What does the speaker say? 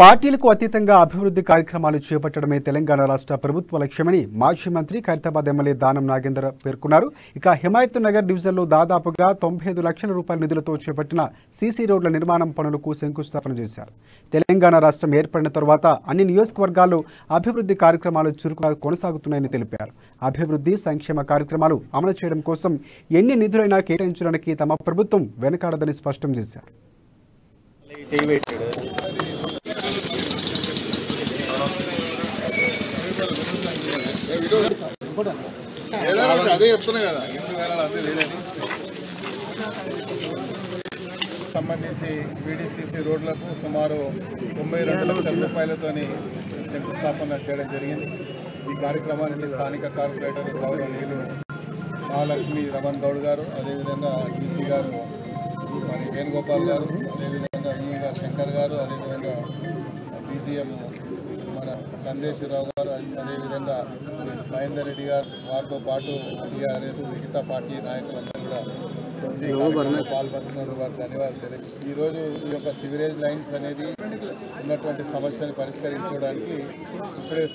పార్టీలకు అతీతంగా అభివృద్ధి కార్యక్రమాలు చేపట్టడమే తెలంగాణ రాష్ట్ర ప్రభుత్వ లక్ష్యమని మాజీ మంత్రి ఖైరతాబాద్ ఎమ్మెల్యే దానం నాగేందర్ పేర్కొన్నారు. ఇక హిమాయత్ నగర్ డివిజన్లో దాదాపుగా 95 లక్షల రూపాయల నిధులతో చేపట్టిన సీసీ రోడ్ల నిర్మాణం పనులకు శంకుస్థాపన చేశారు. తెలంగాణ రాష్ట్రం ఏర్పడిన తర్వాత అన్ని నియోజకవర్గాల్లో అభివృద్ధి కార్యక్రమాలు చురుకుగా కొనసాగుతున్నాయని తెలిపారు. అభివృద్ధి సంక్షేమ కార్యక్రమాలు అమలు చేయడం కోసం ఎన్ని నిధులైనా కేటాయించడానికి తమ ప్రభుత్వం వెనకాడదని స్పష్టం చేశారు. సంబంధించి వీడీసీసీ రోడ్లకు సుమారు 92 లక్షల రూపాయలతోని శంకుస్థాపన చేయడం జరిగింది. ఈ కార్యక్రమానికి స్థానిక కార్పొరేటర్ గౌరవనీయులు మహాలక్ష్మి రమణ్ గౌడ్ గారు, అదేవిధంగా డీసీ గారు మరి వేణుగోపాల్ గారు, అదేవిధంగా ఈ గారు శంకర్ గారు, అదేవిధంగా డీజీఎం మన సందేశ్వరరావు గారు, అదేవిధంగా మహేందర్ రెడ్డి గారు, వారితో పాటు టీఆర్ఎస్ మిగతా పార్టీ నాయకులందరూ కూడా పాల్పంచుకున్నారు. వారికి ధన్యవాదాలు తెలియదు. ఈరోజు ఈ యొక్క సివరేజ్ లైన్స్ అనేది ఉన్నటువంటి సమస్యను పరిష్కరించడానికి ఇప్పుడే